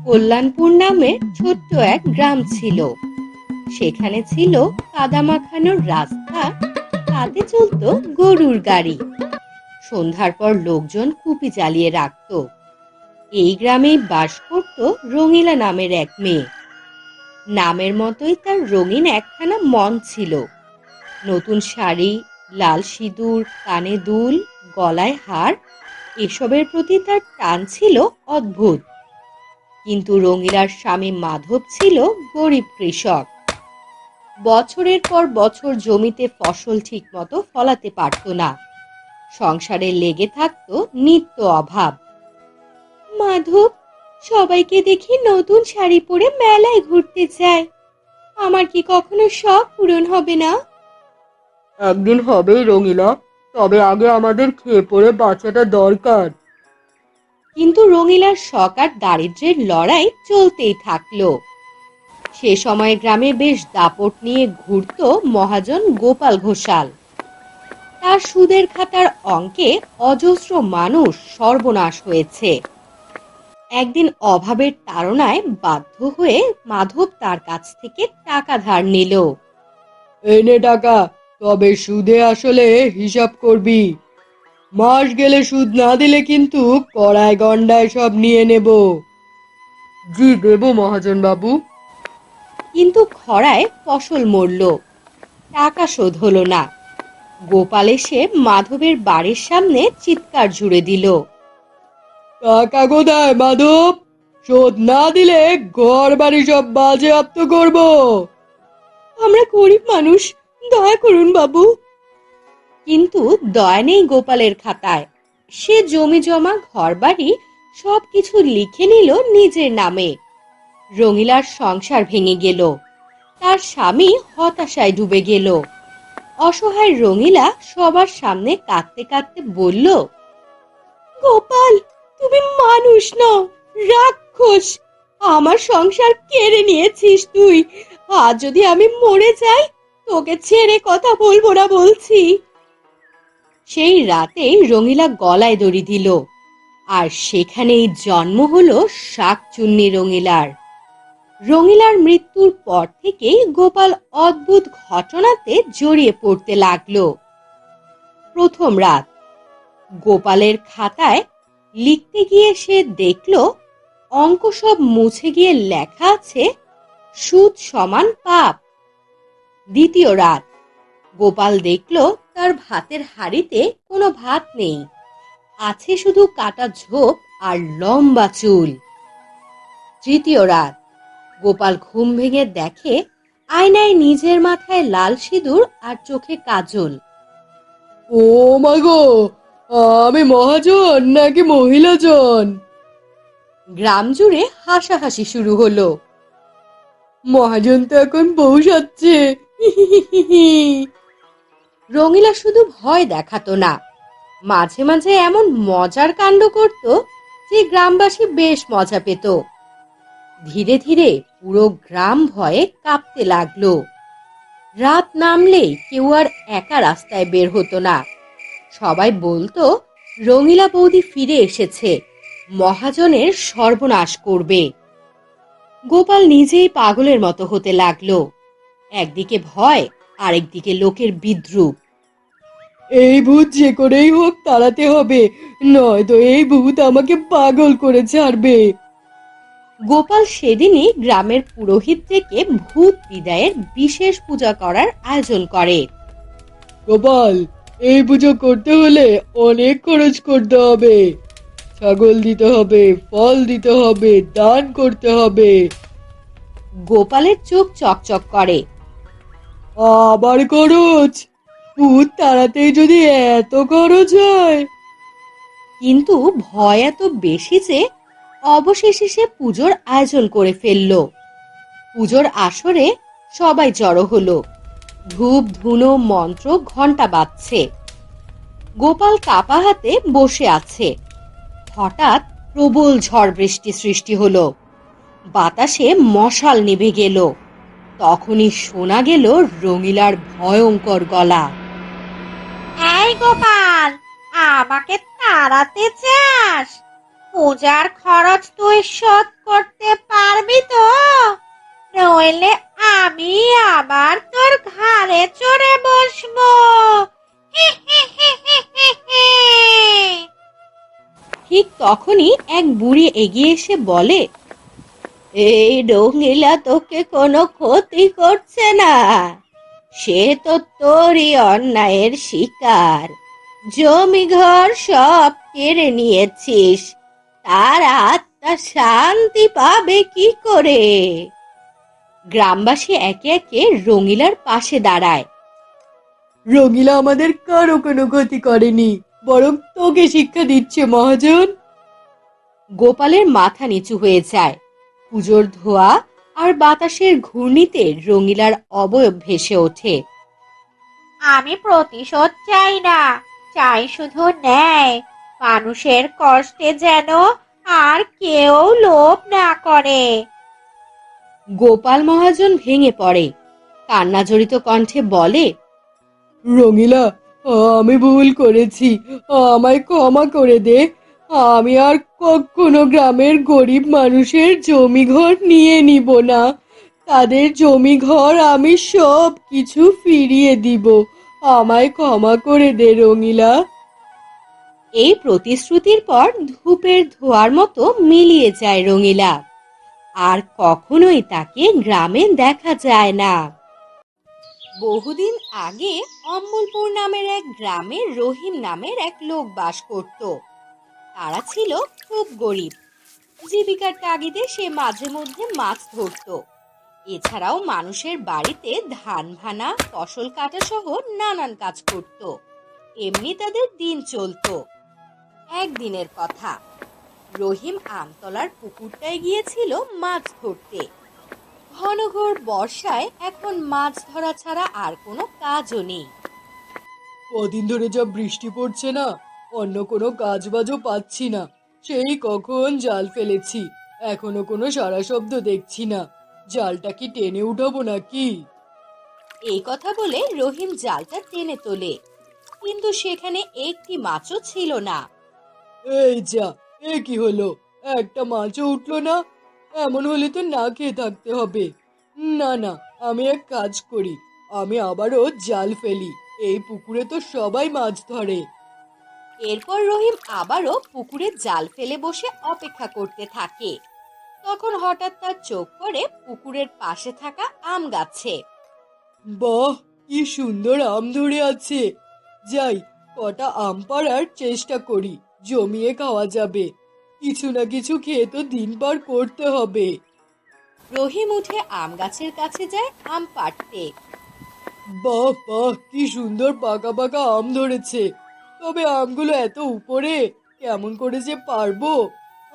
কল্যাণপুর নামের ছোট্ট এক গ্রাম ছিল। সেখানে ছিল কাদামাখানোর রাস্তা, তাতে চলতো গরুর গাড়ি। সন্ধ্যার পর লোকজন কুপি জ্বালিয়ে রাখত। এই গ্রামেই বাস করত রঙিলা নামের এক মেয়ে। নামের মতোই তার রঙিন একখানা মন ছিল। নতুন শাড়ি, লাল সিঁদুর, কানে দুল, গলায় হার, এসবের প্রতি তার টান ছিল অদ্ভুত। কিন্তু রঙিলার স্বামী মাধব ছিল গরিব কৃষক। বছরের পর বছর জমিতে ফসল ঠিকমতো ফলাতে পারত না। সংসারে লেগে থাকতো নিত্য অভাব। মাধব, সবাইকে দেখি নতুন শাড়ি পরে মেলায় ঘুরতে যায়, আমার কি কখনো শখ পূরণ হবে না? একদিন হবেই রঙিলা, তবে আগে আমাদের খেয়ে পরে বাঁচাটা দরকার। কিন্তু রঙিলার শখ আর দারিদ্র্যের লড়াই চলতেই থাকলো। সে সময় গ্রামে বেশ দাপট নিয়ে ঘুরত মহাজন গোপাল ঘোষাল। তার সুদের খাতার অঙ্কে অজস্র মানুষ সর্বনাশ হয়েছে। একদিন অভাবের তাড়নায় বাধ্য হয়ে মাধব তার কাছ থেকে টাকা ধার নিল। এনে টাকা, তবে সুদে আসলে হিসাব করবি। মাস গেলে সুদ না দিলে কিন্তু কড়ায় গন্ডায় সব নিয়ে নেব। জি দেব মহাজন বাবু। কিন্তু খরায় ফসল মরল, টাকা শোধ হলো না। গোপাল এসে মাধবের বাড়ির সামনে চিৎকার জুড়ে দিল। টাকা কোথায় মাধব? শোধ না দিলে ঘর বাড়ি সব বাজেয়াপ্ত করব। আমরা গরিব মানুষ, দয়া করুন বাবু। কিন্তু দয়া নেই গোপালের খাতায়। সে জমি জমা ঘরবাড়ি সবকিছু লিখে নিল নিজের নামে। রঙিলার সংসার ভেঙে গেল। তার স্বামী হতাশায় ডুবে গেল। অসহায় রঙিলা সবার সামনে কাঁদতে কাঁদতে বলল, গোপাল, তুমি মানুষ নও, রাক্ষস। আমার সংসার কেড়ে নিয়েছিস তুই। আজ যদি আমি মরে যাই, তোকে ছেড়ে কথা বলবো না বলছি। সেই রাতেই রঙিলা গলায় দড়ি দিল, আর সেখানেই জন্ম হলো শাকচুন্নি রঙিলার। রঙিলার মৃত্যুর পর থেকেই গোপাল অদ্ভুত ঘটনাতে জড়িয়ে পড়তে লাগলো। প্রথম রাত, গোপালের খাতায় লিখতে গিয়ে সে দেখল অঙ্ক সব মুছে গিয়ে লেখা আছে সুদ সমান পাপ। দ্বিতীয় রাত, গোপাল দেখল তার ভাতের হাঁড়িতে কোনো ভাত নেই, আছে শুধু কাটা ঝোপ আর লম্বা চুল। তৃতীয় রাত, গোপাল ঘুম ভেঙে দেখে আয়নায় নিজের মাথায় লাল সিঁদুর আর চোখে কাজল। ও মা গো, আমি মহাজন নাকি মহিলাজন? গ্রাম জুড়ে হাসাহাসি শুরু হলো। মহাজন তো এখন বউ সাজছে। রঙিলা শুধু ভয় দেখাতো না, মাঝে মাঝে এমন মজার কাণ্ড করত যে গ্রামবাসী বেশ মজা পেত। ধীরে ধীরে পুরো গ্রাম ভয়ে কাঁপতে লাগলো। রাত নামলেই কেউ আর একা রাস্তায় বের হতো না। সবাই বলতো রঙিলা বৌদি ফিরে এসেছে, মহাজনের সর্বনাশ করবে। গোপাল নিজেই পাগলের মতো হতে লাগলো। একদিকে ভয়, আরেকদিকে লোকের বিদ্রূপ। এই ভূত যে করেই হোক তাড়াতে হবে, নয়তো এই ভূত আমাকে পাগল করে ছাড়বে। গোপাল সেদিনই গ্রামের পুরোহিত থেকে ভূত বিদায়ের বিশেষ পূজা করার আয়োজন করে। গোপাল, এই পুজো করতে হলে অনেক খরচ করতে হবে। ছাগল দিতে হবে, ফল দিতে হবে, দান করতে হবে। গোপালের চোখ চকচক করে। আবার খরচ? ভূত তাড়াতেই যদি এত খরচ হয়? কিন্তু ভয় এত বেশি যে অবশেষে সে পুজোর আয়োজন করে ফেলল। পুজোর আসরে সবাই জড়ো হলো। ধূপ ধুনো মন্ত্র ঘন্টা বাজছে। গোপাল কাপা হাতে বসে আছে। হঠাৎ প্রবল ঝড় বৃষ্টি সৃষ্টি হলো। বাতাসে মশাল নিভে গেল। তখনই শোনা গেল রঙিলার ভয়ঙ্কর গলা। এই গোপাল, আমাকে তাড়াতে চাস? পূজার খরচ তুই শোধ করতে নইলে আমি আবার তোর ঘাড়ে চড়ে বসবো। হি হি হি হি হি হি। ঠিক তখনই এক বুড়ি এগিয়ে এসে বলে, এই রঙিলা তোকে কোনো ক্ষতি করছে না, সে তো তোরই অন্যায়ের শিকার। জমি ঘর সব কেড়ে নিয়েছিস, তার আত্মা শান্তি পাবে কি করে? গ্রামবাসী একে একে রঙিলার পাশে দাঁড়ায়। রঙিলা আমাদের কারো কোনো ক্ষতি করেনি, বরং তোকে শিক্ষা দিচ্ছে মহাজন। গোপালের মাথা নিচু হয়ে যায়। পুজোর ধোয়া আর বাতাসের ঘূর্ণিতে রঙিলার অবয়ব ভেসে ওঠে। আমি প্রতিশোধ চাই না, চাই শুধু ন্যায়। মানুষের কষ্টে যেন আর কেউ লোভ না করে। গোপাল মহাজন ভেঙে পড়ে, কান্নাজড়িত কণ্ঠে বলে, রঙিলা, আমি ভুল করেছি, আমায় ক্ষমা করে দে। আমি আর কখনো গ্রামের গরিব মানুষের জমি ঘর নিয়ে নিব না। তাদের জমি ঘর আমি সব কিছু ফিরিয়ে দিব। আমায় ক্ষমা করে দে রঙিলা। এই প্রতিশ্রুতির পর ধূপের ধোঁয়ার মতো মিলিয়ে যায় রঙিলা, আর কখনোই তাকে গ্রামে দেখা যায় না। বহুদিন আগে অম্বলপুর নামের এক গ্রামে রহিম নামের এক লোক বাস করত। তারা ছিল খুব গরিব। জীবিকার তাগিদে সে মাঝে মধ্যে মাছ ধরত। এছাড়াও মানুষের বাড়িতে ধান ভানা, ফসল কাটা সহ নানান কাজ করত। এমনি তাদের দিন চলতো। একদিনের কথা, রহিম আমতলার পুকুরটায় গিয়েছিল মাছ ধরতে। ঘন ঘোর বর্ষায় এখন মাছ ধরা ছাড়া আর কোনো কাজও নেই। কদিন ধরে যা বৃষ্টি পড়ছে না, অন্য কোনো কাজ বাজও পাচ্ছি না। সেই কখন জাল ফেলেছি, এখনো কোনো সারা শব্দ দেখছি না। জালটা কি টেনে উঠাবো নাকি? এই কথা বলে রহিম জালটা টেনে তোলে, কিন্তু সেখানে একটি মাছও ছিল না। এই যা, এ কি হলো? একটা মাছও উঠলো না। এমন হলে তো না খেয়ে থাকতে হবে। না না, আমি এক কাজ করি, আমি আবারও জাল ফেলি। এই পুকুরে তো সবাই মাছ ধরে। এরপর রহিম আবারও পুকুরে জাল ফেলে বসে অপেক্ষা করতে থাকে। তখন হঠাৎ তার চোখ পড়ে পুকুরের পাশে থাকা আম গাছে। বাহ, কি সুন্দর আম ধরে আছে! যাই, কটা আম পাড়ার চেষ্টা করি, জমিয়ে খাওয়া যাবে। কিছু না কিছু খেয়ে তো দিন পার করতে হবে। রহিম উঠে আম গাছের কাছে যায় আম পাড়তে। বাহ বাহ, কি সুন্দর পাকা পাকা আম ধরেছে। তবে আমগুলো এত উপরে, কেমন করে যে পারবো?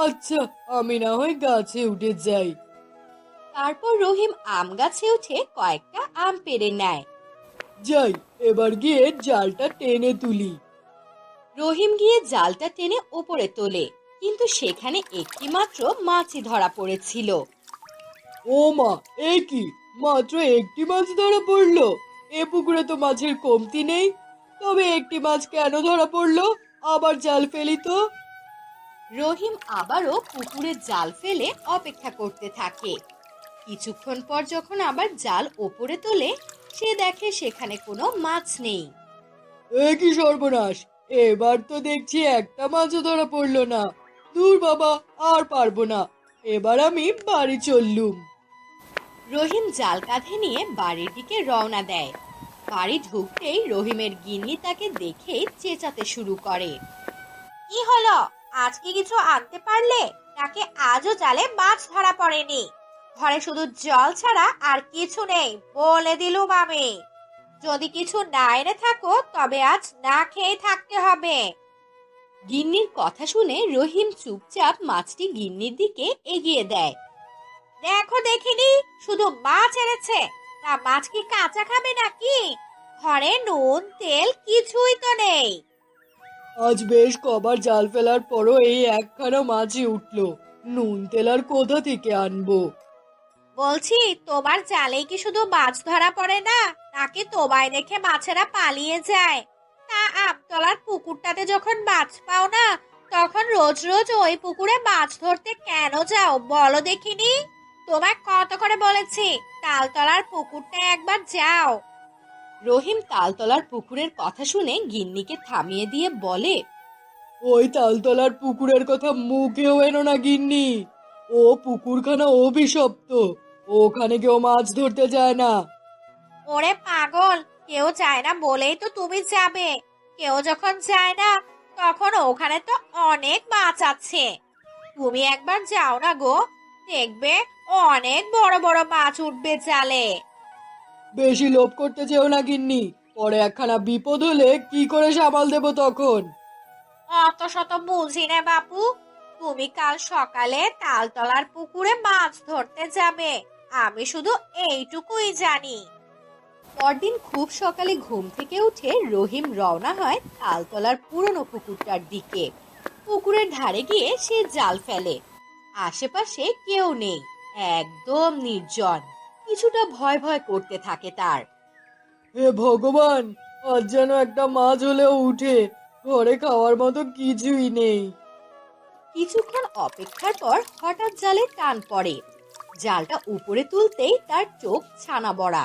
আচ্ছা, আমি না হয় গাছে উঠে যাই। তারপর রহিম আম গাছে উঠে কয়েকটা আম পেড়ে নেয়। যাই, এবার গিয়ে জালটা টেনে তুলি। রহিম গিয়ে জালটা টেনে ওপরে তোলে, কিন্তু সেখানে একটি মাত্র মাছই ধরা পড়েছিল। ও মা, এ কি! মাত্র একটি মাছ ধরা পড়লো। এ পুকুরে তো মাছের কমতি নেই। তবে একটি মাছ কেন ধরা পড়লো? আবার জাল ফেলি তো। রহিম আবারও পুকুরে জাল ফেলে অপেক্ষা করতে থাকে। কিছুক্ষণ পর যখন আবার জাল ওপরে তোলে, সে দেখে সেখানে কোনো মাছ নেই। এ কি সর্বনাশ! এবার তো দেখছি একটা মাছও ধরা পড়লো না। দূর বাবা, আর পারবো না। এবার আমি বাড়ি চললুম। রহিম জাল কাঁধে নিয়ে বাড়ির দিকে রওনা দেয়। বাড়ি ঢুকতেই রহিমের গিন্নি তাকে দেখেই চেঁচাতে শুরু করে। কি হলো? আজকে কিছু আনতে পারলে? নাকি আজও জালে মাছ ধরা পড়েনি? ঘরে শুধু জল ছাড়া আর কিছু নেই বলে দিলুম আমি। যদি কিছু না এনে থাকো তবে আজ না খেয়ে থাকতে হবে। গিন্নির কথা শুনে রহিম চুপচাপ মাছটি গিন্নির দিকে এগিয়ে দেয়। দেখো দেখিনি, শুধু মাছ এনেছে। তা মাছ কি কাঁচা খাবে নাকি? ঘরে নুন তেল কিছুই তো নেই। আজ বেশ কবার জাল ফেলার পরও এই একখানা মাছই উঠলো। নুন তেল আর কোথা থেকে আনবো? বলছি, তোমার জালেই কি শুধু মাছ ধরা পড়ে না, নাকি তোমায় দেখে মাছেরা পালিয়ে যায়? তা আমতলার পুকুরটাতে যখন মাছ পাও না, তখন রোজ রোজ ওই পুকুরে মাছ ধরতে কেন যাও বলো দেখিনি? তোমায় কত করে বলেছি তালতলার পুকুরটা একবার যাও। রহিম তালতলার পুকুরের কথা শুনে গিন্নিকে থামিয়ে দিয়ে বলে, ওই তালতলার পুকুরের কথা মুখেও এনো না গিন্নি। ও পুকুরখানা অভিশপ্ত, ওখানে কেউ মাছ ধরতে যায় না। ওরে পাগল, কেউ যায় না বলেই তো তুমি যাবে। কেউ যখন যায় না তখন ওখানে তো অনেক মাছ আছে। তুমি একবার যাও না গো, দেখবে অনেক বড় বড় মাছ উঠবে জালে। বেশি লোভ করতে চেও না গিন্নি, পরে একখানা বিপদ হলে কি করে সামাল দেবো তখন। অত শত বুঝি না বাপু, তুমি কাল সকালে তালতলার পুকুরে মাছ ধরতে যাবে, আমি শুধু এইটুকুই জানি। পরদিন খুব সকালে ঘুম থেকে উঠে রহিম রওনা হয় তালতলার পুরনো পুকুরটার দিকে। পুকুরের ধারে গিয়ে সে জাল ফেলে। আশেপাশে কেউ নেই, একদম নির্জন। কিছুটা ভয় ভয় করতে থাকে তার। হে ভগবান, আজ যেন একটা মাছ হলেও উঠে, ঘরে খাওয়ার মতো কিছুই নেই। কিছুক্ষণ অপেক্ষার পর হঠাৎ জালে টান পড়ে। জালটা উপরে তুলতেই তার চোখ ছানা বড়া।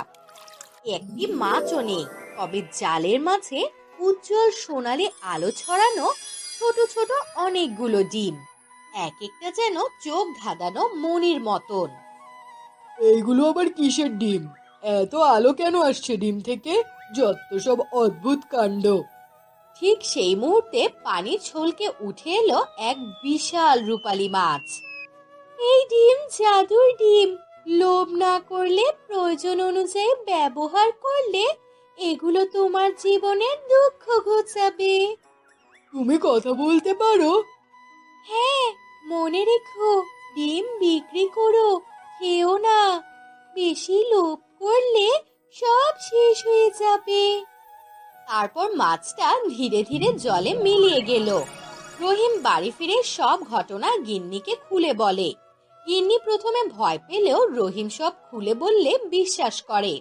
একটি মাছও নেই, তবে জালের মাঝে উজ্জ্বল সোনালী আলো ছড়ানো ছোট ছোট অনেকগুলো ডিম, এক একটা যেন চোখ ধাঁধানো মনির মতন। এইগুলো আবার কিসের ডিম? এত আলো কেন আসছে ডিম থেকে? যত সব অদ্ভুত কাণ্ড। ঠিক সেই মুহূর্তে পানি ছলকে উঠে এলো এক বিশাল রূপালী মাছ। এই ডিম জাদুর ডিম, লোভ না করলে, প্রয়োজন অনুযায়ী ব্যবহার করলে এগুলো তোমার জীবনের দুঃখ ঘোচাবে। তুমি কথা বলতে পারো? হ্যাঁ, মনে রেখো, ডিম বিক্রি করো, খেও না। বেশি লোভ করলে সব শেষ হয়ে যাবে। তারপর মাছটা ধীরে ধীরে জলে মিলিয়ে গেল। রহিম বাড়ি ফিরে সব ঘটনা গিন্নিকে খুলে বলে। গিন্নি প্রথমে ভয় পেলেও রহিম সব খুলে বললে বিশ্বাস করে।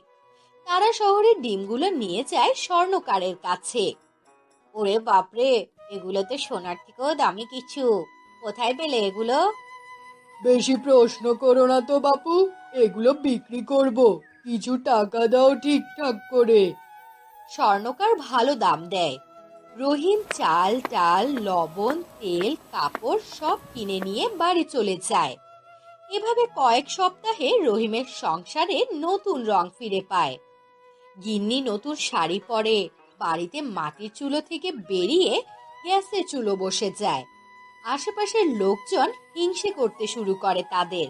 তারা শহরের ডিমগুলো নিয়ে যায় স্বর্ণকারের কাছে। ওরে বাপরে, এগুলোতে সোনার থেকেও দামি কিছু। কোথায় পেলে এগুলো? বেশি প্রশ্ন করো না তো বাপু, এগুলো বিক্রি করব, কিছু টাকা দাও ঠিকঠাক করে। স্বর্ণকার ভালো দাম দেয়। রহিম চাল ডাল লবণ তেল কাপড় সব কিনে নিয়ে বাড়ি চলে যায়। এভাবে কয়েক সপ্তাহে রহিমের সংসারে নতুন রং ফিরে পায়। গিন্নি নতুন শাড়ি পরে, বাড়িতে মাটির চুলো থেকে বেরিয়ে গ্যাসের চুলো বসে যায়। আশেপাশের লোকজন হিংসে করতে শুরু করে তাদের।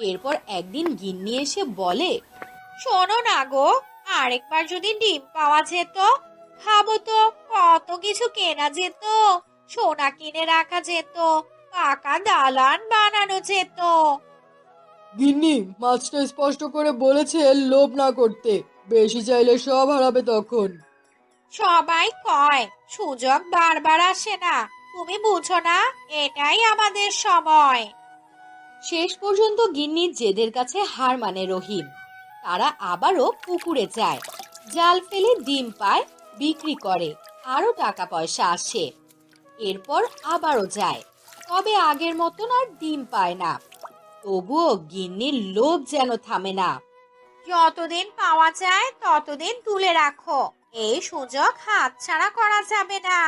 এরপর একদিন গিন্নি এসে বলে, শোনো না গো, আরেকবার যদি ডিম পাওয়া যেত, খাবো তো, কত কিছু কেনা যেত, সোনা কিনে রাখা যেত, পাকা দালান বানানো যেত। গিন্নি মাছটা স্পষ্ট করে বলেছে লোভ না করতে, বেশি চাইলে সব হারাবে তখন। সবাই কয় সুযোগ বারবার আসে না, তুমি বুঝো না, এটাই আমাদের সময়। শেষ পর্যন্ত গিন্নির জেদের কাছে হার মানে রহিম। তারা আবারও পুকুরে যায়, জাল ফেলে ডিম পায়, বিক্রি করে, আরো টাকা পয়সা আসে। এরপর আবারও যায়, তবে আগের মতন আর ডিম পায় না। তবুও গিন্নির লোভ যেন থামে না। যতদিন পাওয়া যায় ততদিন তুলে রাখো, এই সুযোগ হাতছাড়া করা যাবে না।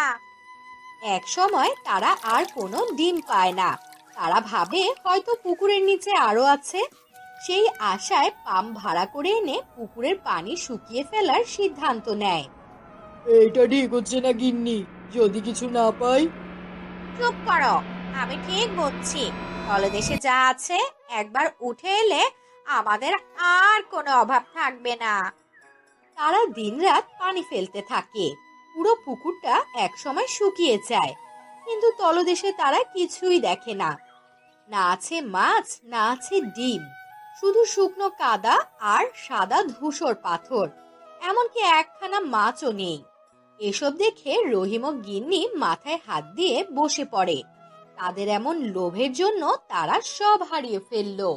এক সময় তারা আর কোনো ডিম পায় না। তারা ভাবে হয়তো পুকুরের নিচে আরো আছে। সেই আশায় পাম্প ভাড়া করে এনে পুকুরের পানি শুকিয়ে ফেলার সিদ্ধান্ত নেয়। এইটা ঠিক হচ্ছে না গিন্নি, যদি কিছু না পাই। চুপ করো, আমি ঠিক বুঝছি। তলদেশে যা আছে একবার উঠে এলে আমাদের আর কোনো অভাব থাকবে না। তারা দিনরাত পানি ফেলতে থাকে। পুরো পুকুরটা একসময় শুকিয়ে যায়, কিন্তু তলদেশে তারা কিছুই দেখে না। না আছে মাছ, না আছে ডিম, শুধু শুকনো কাদা আর সাদা ধূসর পাথর। এমনকি একখানা মাছও নেই। এসব দেখে রহিম ও গিন্নি মাথায় হাত দিয়ে বসে পড়ে। তাদের এমন লোভের জন্য তারা সব হারিয়ে ফেললো।